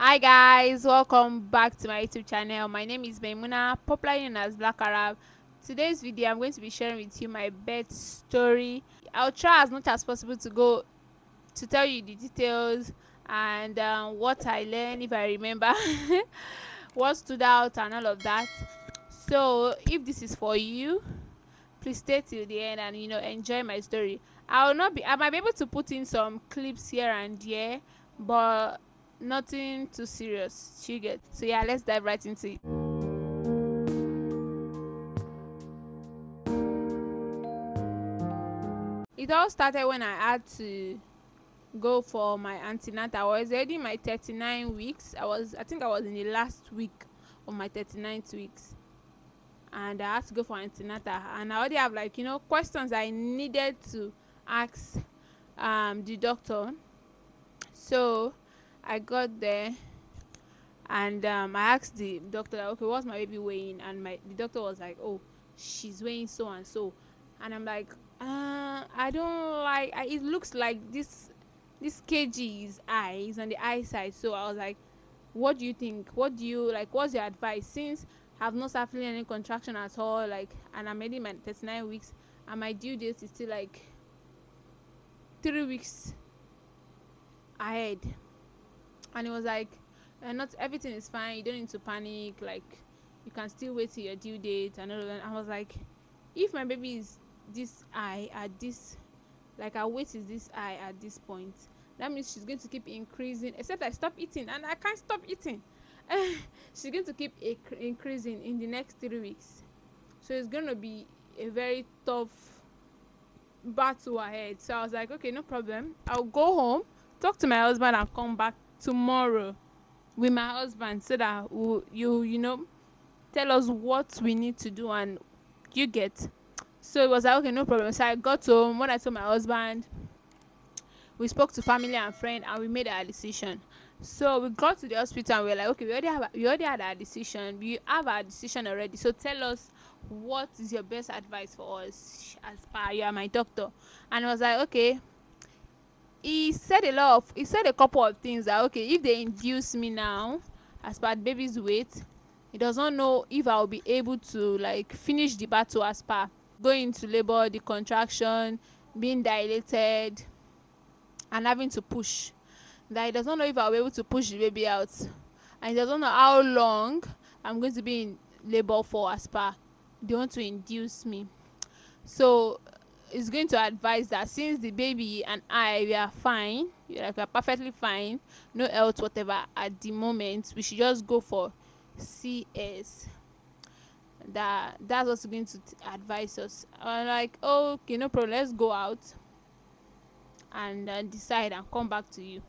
Hi guys, welcome back to my YouTube channel. My name is Maimuna, popularly known as Black Arab. Today's video I'm going to be sharing with you my birth story. I'll try as much as possible to tell you the details and what I learned, if I remember, what stood out and all of that. So if this is for you, please stay till the end and enjoy my story. I might be able to put in some clips here and there, but nothing too serious, you get. So yeah, let's dive right into it. It all started when I had to go for my antenatal. I was already in my 39 weeks. I think I was in the last week of my 39th weeks, and I had to go for antenatal, and I already have questions I needed to ask the doctor. So I got there, and I asked the doctor, like, okay, what's my baby weighing? And the doctor was like, oh, she's weighing so and so. And I'm like, I don't like it looks like this kg is high, is on the high side. So I was like, what do you think? What do you like? What's your advice? Since I've not started feeling any contraction at all, like, and I'm already in my 39 weeks, and my due date is still like 3 weeks ahead. And it was like, not everything is fine, you don't need to panic, like, you can still wait till your due date and all of that. I was like, if my baby is this high at this, like, her weight is this high at this point, that means she's going to keep increasing, except I stop eating, and I can't stop eating. She's going to keep increasing in the next 3 weeks. So it's going to be a very tough battle ahead. So I was like, okay, no problem, I'll go home, talk to my husband, and come back tomorrow with my husband, so that you tell us what we need to do, and you get. So it was like, okay, no problem. So I got home. When I told my husband, we spoke to family and friend, and we made our decision. So we got to the hospital, and we were like, okay, we already had our decision. We have our decision already, so tell us what is your best advice for us, as per you are my doctor. And I was like, okay. He said a couple of things, that okay, if they induce me now as per the baby's weight, he does not know if I will be able to like finish the battle as per going into labor, the contraction, being dilated, and having to push. That he does not know if I'll be able to push the baby out, and he doesn't know how long I'm going to be in labor for, as per they want to induce me. So is going to advise that since the baby and we are fine, like, we're perfectly fine, no health whatever at the moment, we should just go for CS. That's what's going to advise us. I'm like, oh, okay, no problem, let's go out and decide and come back to you.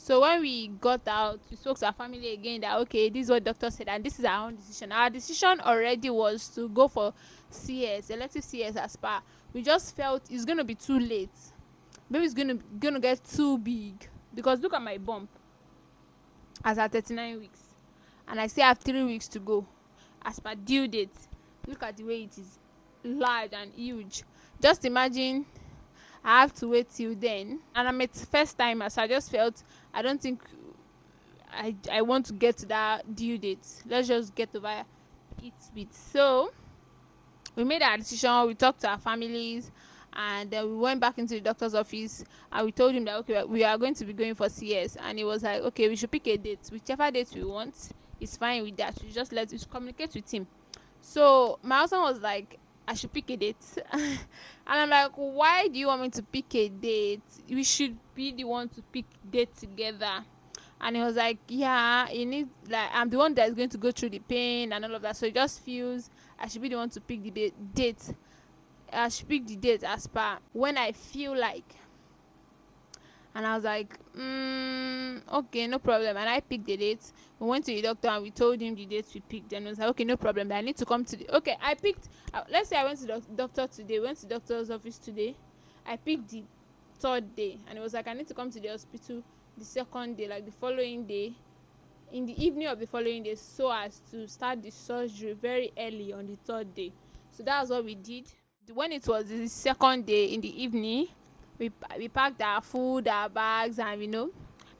So when we got out, we spoke to our family again, that okay, this is what doctor said, and this is our own decision. Our decision already was to go for CS, elective CS, as per. We just felt it's gonna be too late. Maybe it's gonna get too big, because look at my bump as at 39 weeks, and I still have 3 weeks to go as per due date. Look at the way it is large and huge. Just imagine I have to wait till then, and I'm a first timer, so I just felt I don't think I want to get to that due date. Let's just get over it with. So we made our decision. We talked to our families, and then we went back into the doctor's office, and we told him that okay, we are going to be going for CS, and he was like, okay, we should pick a date, whichever date we want is fine with that. We just let us communicate with him. So my husband was like, I should pick a date. And I'm like, why do you want me to pick a date? We should be the one to pick date together. And he was like, yeah, you need, like, I'm the one that is going to go through the pain and all of that, so he just feels I should be the one to pick the date. I should pick the date as per when I feel like. And I was like, okay, no problem. And I picked the date. We went to the doctor, and we told him the date we picked. And he was like, okay, no problem, but I need to come to the, okay, I picked, let's say I went to the doctor today, went to the doctor's office today. I picked the 3rd day, and it was like, I need to come to the hospital the 2nd day, like the following day, in the evening of the following day, so as to start the surgery very early on the 3rd day. So that was what we did. When it was the 2nd day in the evening, we packed our food, our bags, and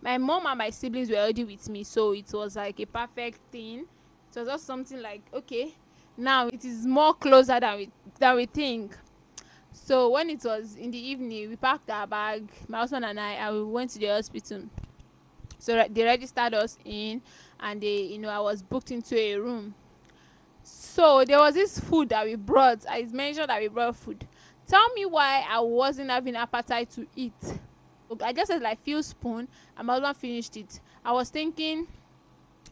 My mom and my siblings were already with me, so it was like a perfect thing. It was just something like, okay, now it is more closer than we think. So when it was in the evening, we packed our bag, my husband and we went to the hospital. So they registered us in, and I was booked into a room. So there was this food that we brought. I mentioned that we brought food. Tell me why I wasn't having appetite to eat. I just had like few spoon, and my husband finished it. I was thinking,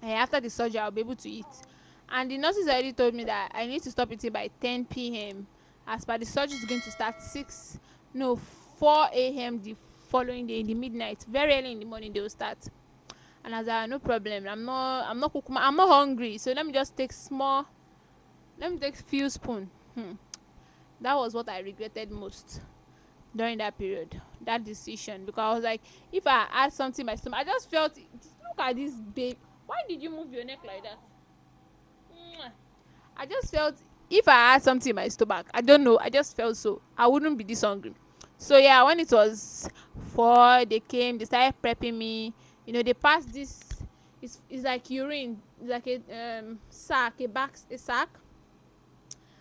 after the surgery I'll be able to eat. And the nurses already told me that I need to stop eating by 10 p.m. As per the surgery is going to start 4 a.m. the following day in the midnight. Very early in the morning they will start. And I was like, no problem. I'm not cooking. I'm not hungry. So let me take few spoon. That was what I regretted most during that period, that decision, because I was like, if I add something in my stomach, I just felt, look at this babe. Why did you move your neck like that? I just felt if I had something in my stomach, I don't know, I just felt so I wouldn't be this hungry. So yeah, when it was 4, they came, they started prepping me. They passed this. It's like urine. It's like a sack, a sack,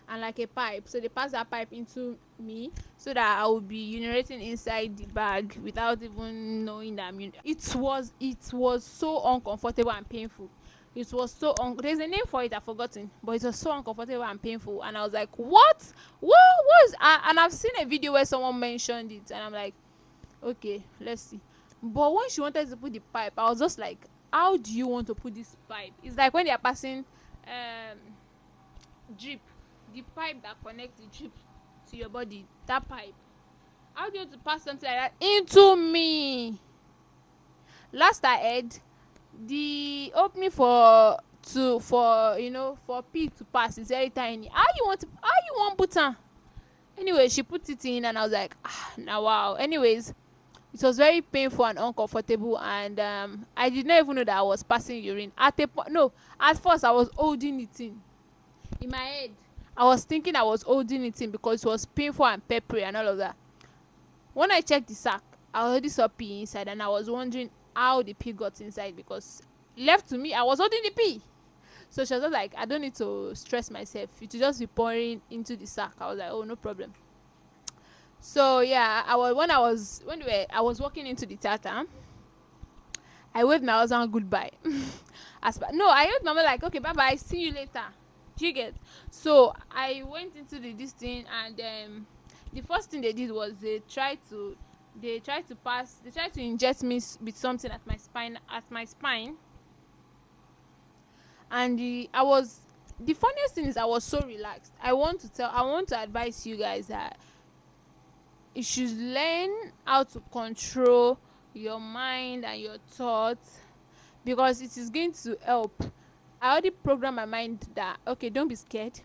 and like a pipe. So they passed that pipe into me so that I would be urinating inside the bag without even knowing that it was so uncomfortable and painful. It was so there's a name for it, I've forgotten, but it was so uncomfortable and painful. And I was like, what was and I've seen a video where someone mentioned it, and I'm like, okay, let's see. But when she wanted to put the pipe, I was just like, how do you want to put this pipe? It's like when they are passing drip, the pipe that connects the drip to your body, that pipe. How do you want to pass something like that into me? Last I heard, the opening for pee to pass is very tiny. How you want put her? Anyway, she put it in, and I was like, now wow. Anyways, it was very painful and uncomfortable, and I did not even know that I was passing urine. At first I was holding it in my head. I was thinking I was holding it in because it was painful and peppery and all of that. When I checked the sack, I already saw pee inside, and I was wondering how the pee got inside, because left to me, I was holding the pee. So she was just like, I don't need to stress myself, it will just be pouring into the sack. I was like, oh, no problem. So yeah, I was walking into the theater, I waved my husband goodbye. I waved my mom like, okay, bye bye, see you later. Do you get? So I went into this thing, and the first thing they did was they tried to inject me with something at my spine. And the funniest thing is I was so relaxed. I want to advise you guys that you should learn how to control your mind and your thoughts, because it is going to help. I already programmed my mind that, okay, don't be scared.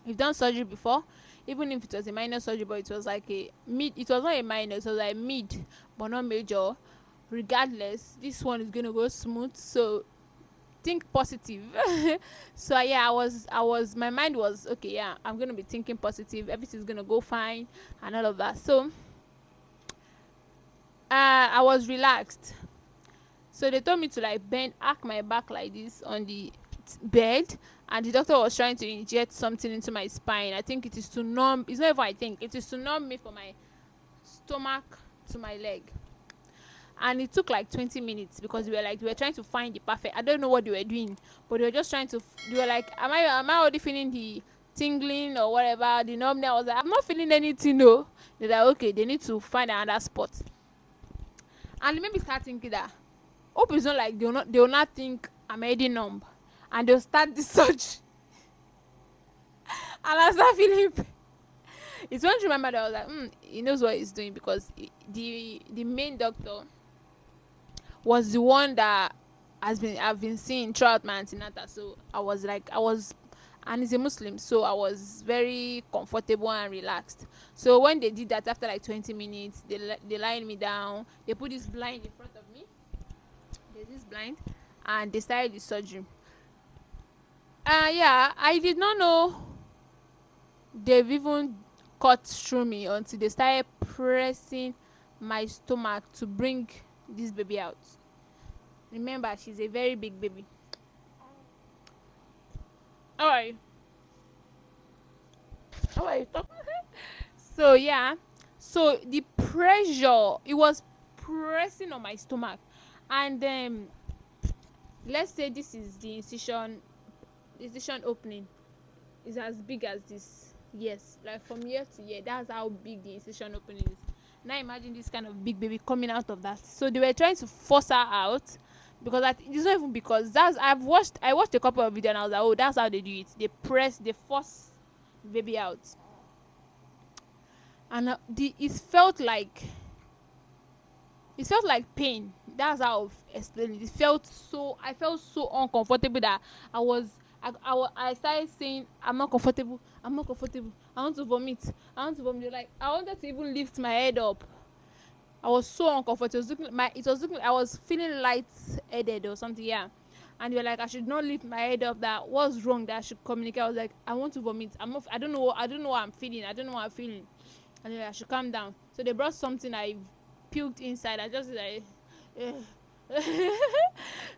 You've done surgery before, even if it was a minor surgery, but it was like it was not a minor, it was like mid but not major. Regardless, this one is gonna go smooth, so think positive. So yeah, my mind was okay, yeah, I'm gonna be thinking positive, everything's gonna go fine and all of that. So I was relaxed. So they told me to like arc my back like this on the bed, and the doctor was trying to inject something into my spine. I think it is to numb, it's not even I think, it is to numb me from my stomach to my leg. And it took like 20 minutes, because they were trying to find the perfect, I don't know what they were doing, but they were just trying to, they were like, am I already feeling the tingling or whatever, the numbness? I was like, I'm not feeling anything, no. They're like, okay, they need to find another spot. And it made me start thinking that, hope it's not like they will not think I'm already numb, and they'll start the surgery. And I start feeling it's when you remember that I was like, he knows what he's doing, because the main doctor was the one that I've been seeing throughout my antenatal. So and he's a Muslim, so I was very comfortable and relaxed. So when they did that, after like 20 minutes, they lined me down, they put this blind in front of me, there's this blind, and they started the surgery. Yeah, I did not know they've even cut through me until they started pressing my stomach to bring this baby out. Remember, she's a very big baby. All right. How are you talking? So yeah, so the pressure, it was pressing on my stomach, and let's say this is the incision opening is as big as this. Yes, like from year to year, that's how big the incision opening is. Now imagine this kind of big baby coming out of that. So they were trying to force her out, because it's not even because I watched a couple of videos and I was like, oh, that's how they do it. They force the baby out, and it felt like pain. That's how I'll explain it. I felt so uncomfortable that I started saying, I'm not comfortable, I want to vomit, like I wanted to even lift my head up. I was so uncomfortable. I was feeling light-headed or something, yeah. And they were like, I should not lift my head up, that what's wrong, that I should communicate. I was like, I want to vomit. I don't know what I'm feeling. And they were like, I should calm down. So they brought something, I puked inside. I just like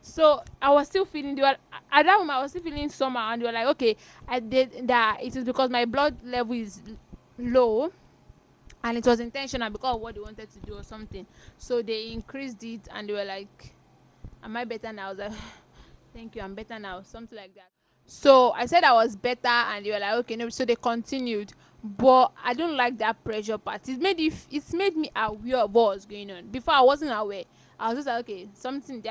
so I was still feeling, at that moment I was still feeling somehow, and they were like, okay, I did that. It is because my blood level is low, and it was intentional because of what they wanted to do or something. So they increased it, and they were like, am I better now? I was like, thank you, I'm better now, something like that. So I said I was better, and they were like, okay, no. So they continued, but I don't like that pressure part. It made me aware of what was going on. Before, I wasn't aware. I was just like, okay, something is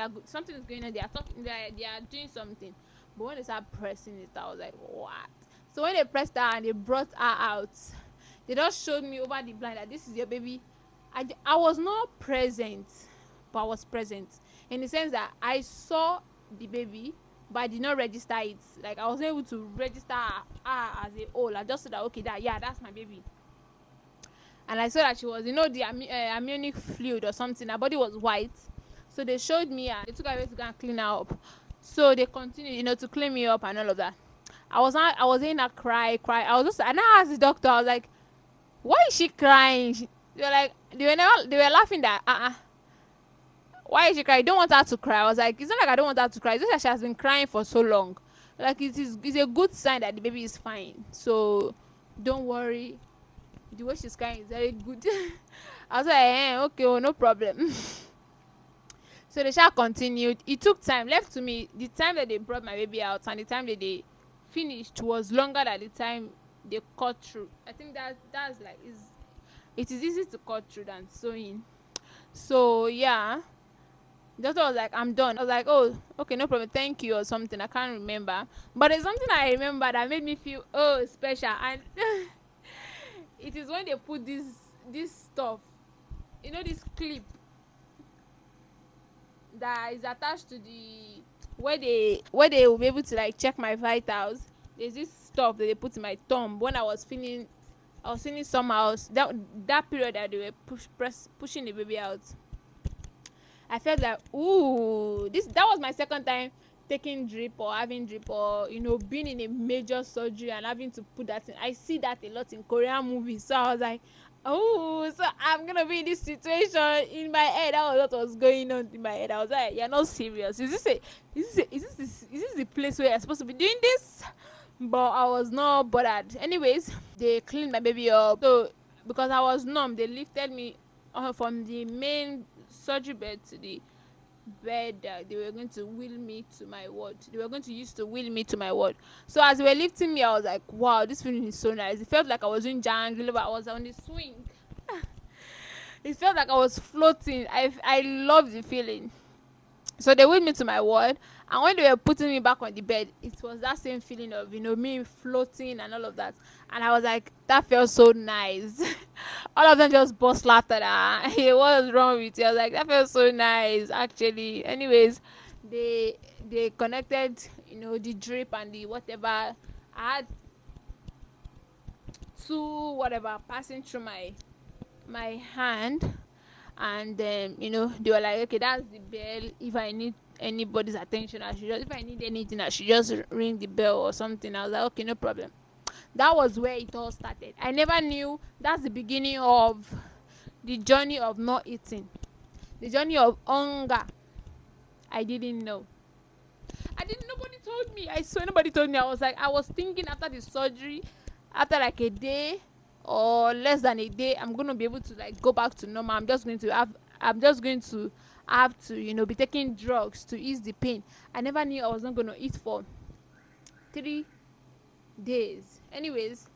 going on. They are talking. They are doing something. But when they start pressing it, I was like, what? So when they pressed her and they brought her out, they just showed me over the blind that this is your baby. I was not present, but I was present in the sense that I saw the baby, but I did not register it. Like, I was able to register her as a whole. I just said that, okay, that's my baby. And I saw that she was, the amniotic fluid or something. Her body was white. So they showed me, and they took her away to go and clean her up. So they continued, to clean me up and all of that. I was in a cry. And I asked the doctor, I was like, why is she crying? They were laughing that, why is she crying? I don't want her to cry. I was like, it's not like I don't want her to cry. It's just that she has been crying for so long. Like, it's a good sign that the baby is fine. So don't worry. The way she's crying is very good. I was like, okay, well, no problem. So the child continued. It took time. Left to me, the time that they brought my baby out and the time that they finished was longer than the time they cut through. I think that's like, it is easy to cut through than sewing. So yeah, the doctor was like, I'm done. I was like, oh, okay, no problem, thank you, or something. I can't remember, but there's something I remember that made me feel special, and it is when they put this stuff, this clip that is attached to the where they will be able to like check my vitals. There's this stuff that they put in my thumb when I was feeling somehow. That period that they were pushing the baby out, I felt like, ooh, that was my second time taking drip or having drip, or being in a major surgery and having to put that in. I see that a lot in Korean movies, so I was like, oh, so I'm gonna be in this situation. In my head, that was what was going on in my head. I was like, you're not serious. Is this the place where you're supposed to be doing this? But I was not bothered. Anyways, they cleaned my baby up. So because I was numb, they lifted me from the main surgery bed to the bed that they were going to wheel me to my ward. They were going to use to wheel me to my ward. So as they were lifting me, I was like, wow, this feeling is so nice. It felt like I was doing jungle, but I was on the swing. It felt like I was floating. I loved the feeling. So they wheeled me to my ward, and when they were putting me back on the bed, it was that same feeling of me floating and all of that. And I was like, that felt so nice. All of them just burst laughter. Hey, what was wrong with you? I was like, that felt so nice, actually. Anyways, they connected the drip and the whatever. I had two whatever passing through my hand. And then they were like, okay, that's the bell. If I need anybody's attention, if I need anything, I should just ring the bell or something. I was like, okay, no problem. That was where it all started. I never knew that's the beginning of the journey of not eating. The journey of hunger. I didn't know. Nobody told me. I swear nobody told me. I was thinking after the surgery, after like a day or less than a day, I'm gonna be able to like go back to normal. I'm just going to have to, be taking drugs to ease the pain. I never knew I was not gonna eat for 3 days. Anyways,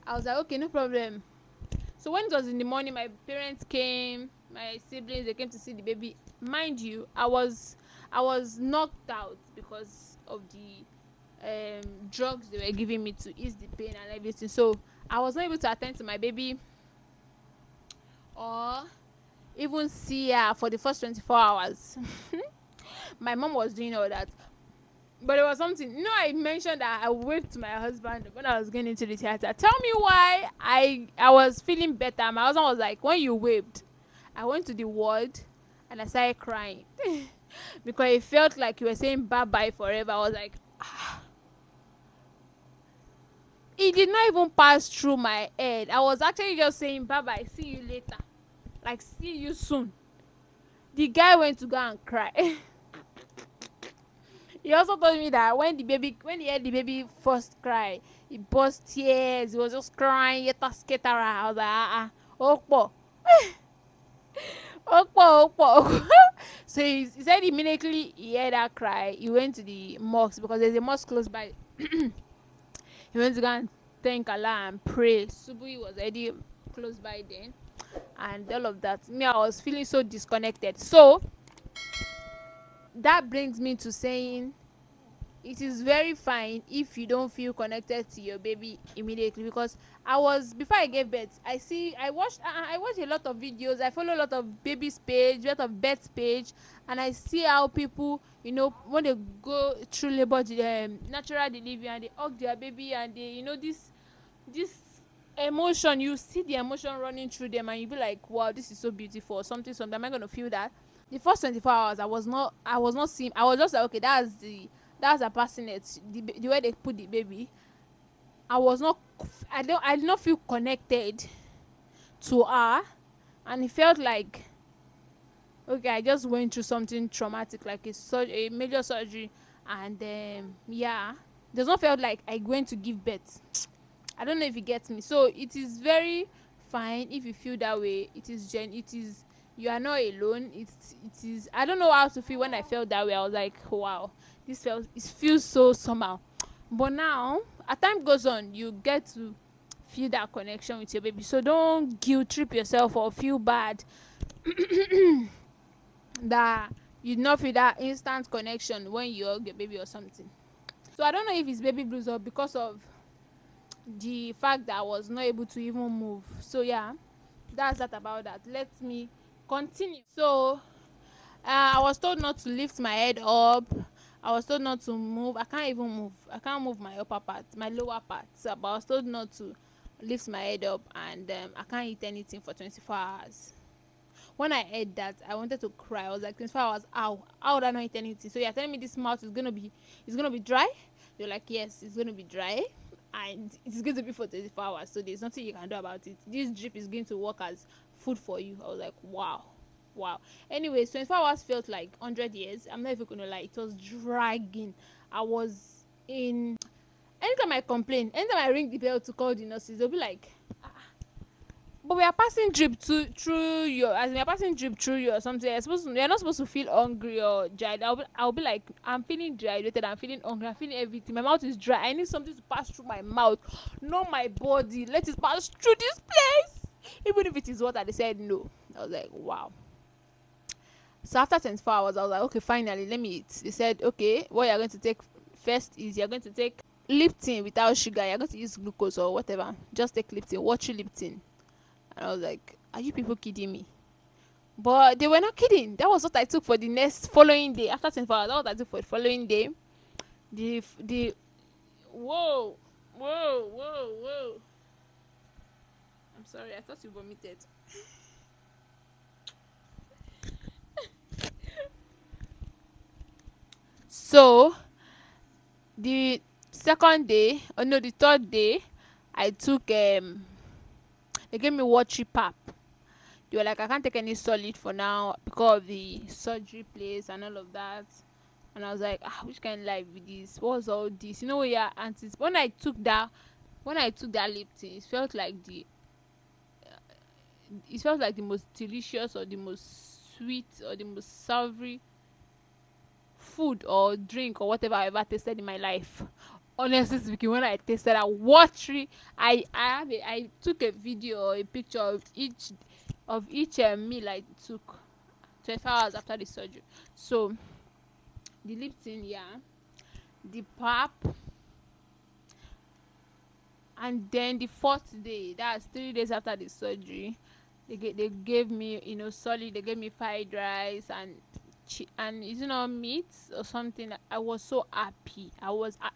I was like, okay, no problem. So when it was in the morning, my parents came, my siblings, they came to see the baby. Mind you, I was knocked out because of the drugs they were giving me to ease the pain and everything. So I was not able to attend to my baby or even see her for the first 24 hours. My mom was doing all that. But there was something. I mentioned that I waved to my husband when I was going into the theater. Tell me why I was feeling better. My husband was like, when you waved, I went to the ward and I started crying. Because it felt like you were saying bye-bye forever. I was like, ah. It did not even pass through my head. I was actually just saying bye-bye, see you later. Like, see you soon. The guy went to go and cry. He also told me that when he heard the baby first cry, he burst tears. He was just crying. I was like, Okpo. Okpo. So he said immediately he heard her cry, he went to the mosque because there's a mosque close by. He went to go and thank Allah and pray. Subuhi was already close by then, and all of that. Me, I was feeling so disconnected. So that brings me to saying it is very fine if you don't feel connected to your baby immediately, because before I gave birth, I watched a lot of videos. I follow a lot of babies page, a lot of birth page, and I see how people, when they go through labor, natural delivery, and they hug their baby, and they, this emotion, you see the emotion running through them, and you be like, wow, this is so beautiful. Something am I gonna feel that? The first 24 hours, I was not seeing. I was just like, okay, that's a bassinet. The way they put the baby, I did not feel connected to her, and it felt like, okay, I just went through something traumatic, like a major surgery, and it does not feel like I went to give birth. I don't know if you get me. So it is very fine if you feel that way. You are not alone. It is. I don't know how to feel when I felt that way. I was like, wow, it feels so somehow. But now, as time goes on, you get to feel that connection with your baby. So don't guilt trip yourself or feel bad that you not feel that instant connection when you hug your baby or something. So I don't know if it's baby blues or because of the fact that I was not able to even move. So yeah, that's that about that. Let me continue. So I was told not to lift my head up. I was told not to move. I can't even move. I can't move my upper part, my lower part. So, but I was told not to lift my head up, and I can't eat anything for 24 hours. When I heard that, I wanted to cry. I was like, 24 hours, how would I not eat anything? So you're telling me this mouth is gonna be dry? They're like, yes, it's gonna be dry, and it's going to be for 24 hours. So there's nothing you can do about it. This drip is going to work as food for you. I was like, wow. Anyways, 24 hours felt like 100 years. I'm not even gonna lie, it was dragging. I was in. Anytime I complain, anytime I ring the bell to call the nurses, they'll be like, but we are passing drip through you, as we are passing drip through you or something. You're not supposed to feel hungry or dry. I'll be like, I'm feeling dehydrated, I'm feeling hungry, I'm feeling everything. My mouth is dry. I need something to pass through my mouth, not my body. Let it pass through this place. Even if it is water, they said no. I was like, wow. So after 24 hours, I was like, okay, finally, let me eat. They said, okay, what you're going to take first is you're going to take Lipton without sugar. You're going to use glucose or whatever. Just take Lipton. Watch Lipton. And I was like, are you people kidding me? But they were not kidding. That was what I took for the next following day. After 24 hours, that was what I took for the following day. Whoa. I'm sorry, I thought you vomited. So the second day, the third day, I took they gave me watery pap. They were like, I can't take any solid for now because of the surgery place and all of that. And I was like, which kind of life with this? What's all this? You know, yeah. And when I took that Lipton, it felt like the most delicious or the most sweet or the most savory food or drink or whatever I ever tasted in my life. Honestly speaking, when I tasted that watery, I took a video or a picture of each meal I took 24 hours after the surgery. So the Lipton, yeah, the pap, and then the fourth day, that's 3 days after the surgery, they gave me, solid. They gave me fried rice and meat or something. I was so happy.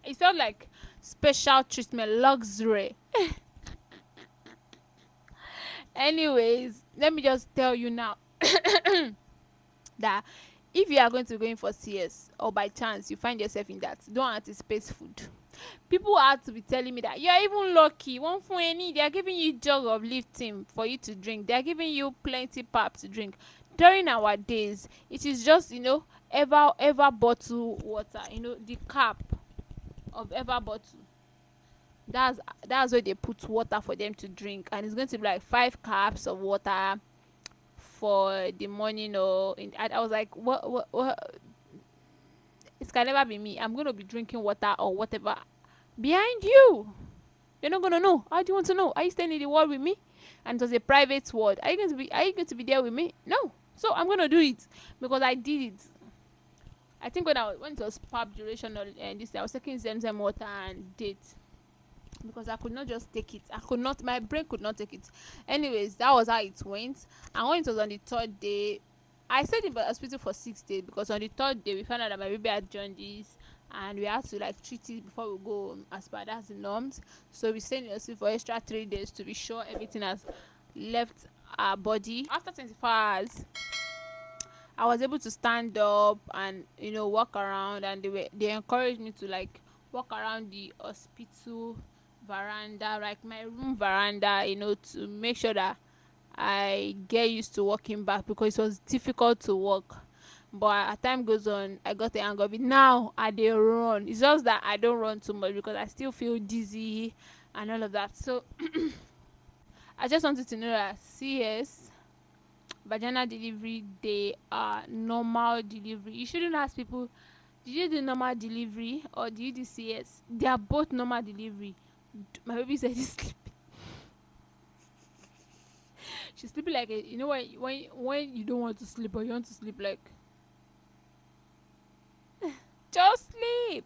It felt like special treatment, luxury. Anyways, let me just tell you now that if you are going to go in for CS or by chance you find yourself in that, don't anticipate food. People have to be telling me that you're even lucky. One for any, they are giving you jug of Lipton for you to drink. They are giving you plenty pap to drink. During our days, it is just ever bottle water. The cap of ever bottle. That's where they put water for them to drink, and it's going to be like 5 cups of water for the morning. I was like, what? It can never be me. I'm going to be drinking water or whatever behind you. You're not going to know. How do you want to know? Are you staying in the ward with me? And it was a private ward. Are you going to be there with me? No. So I'm going to do it because I did it. I think when it was pap duration and this, I was taking Zemzem water and date because I could not just take it. My brain could not take it. Anyways, that was how it went. And when it was on the 3rd day, I stayed in the hospital for 6 days because on the 3rd day we found out that my baby had jaundice and we had to treat it before we go home, as per that's the norms. So we stayed in the hospital for extra 3 days to be sure everything has left our body. After 24 hours, I was able to stand up and walk around, and they encouraged me to walk around the hospital veranda, like my room veranda, to make sure that I get used to walking back because it was difficult to walk. But as time goes on, I got the hang of it. Now I dey run. It's just that I don't run too much because I still feel dizzy and all of that. So I just wanted to know that CS, vaginal delivery, they are normal delivery. You shouldn't ask people, did you do normal delivery or did you do CS? They are both normal delivery. My baby said he's sleeping. She's sleeping like when you don't want to sleep or you want to sleep, like just sleep.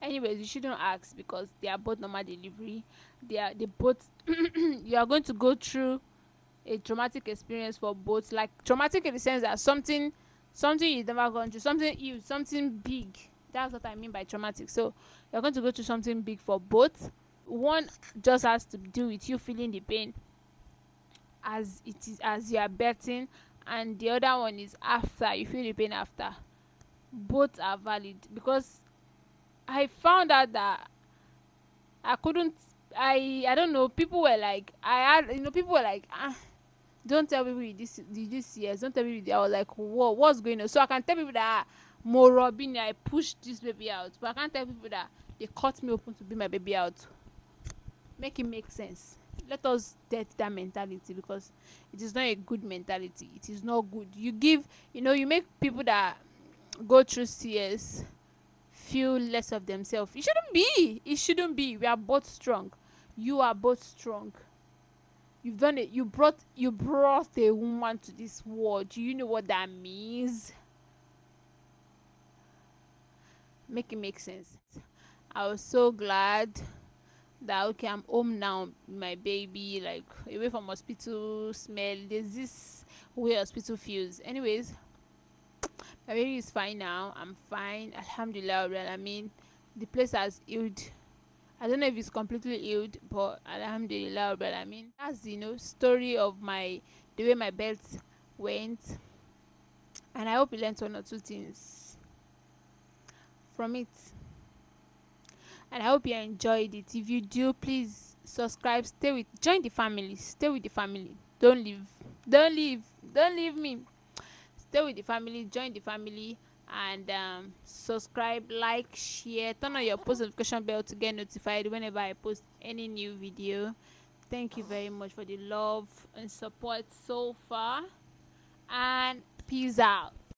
Anyways, you shouldn't ask because they are both normal delivery. They both you are going to go through a traumatic experience for both. Like traumatic in the sense that something you've never gone through, something huge, something big. That's what I mean by traumatic. So you're going to go through something big for both. One just has to do with you feeling the pain as you are birthing, and the other one is after you feel the pain after. Both are valid because I found out that I couldn't. I don't know. People were like, people were like, don't tell people you this years. Don't tell people. I was like, what's going on? So I can tell people that more Robin, I pushed this baby out, but I can't tell people that they cut me open to bring my baby out. Make it make sense. Let us death that mentality because it is not a good mentality. It is not good. You make people that go through CS feel less of themselves. It shouldn't be. We are both strong. You are both strong. You've done it. You brought a woman to this world. Do you know what that means? Make it make sense. I was so glad that okay, I'm home now, my baby, like away from hospital smell. There's this way hospital feels. Anyways, my baby is fine now. I'm fine, alhamdulillah. I mean, the place has healed. I don't know if it's completely healed, but alhamdulillah. I mean, that's story of the way my birth went, and I hope you learned 1 or 2 things from it. And I hope you enjoyed it. If you do, please subscribe. Join the family. Stay with the family. Don't leave. don't leave me. Stay with the family, join the family, and subscribe, like, share, turn on your post notification bell to get notified whenever I post any new video. Thank you very much for the love and support so far, and peace out.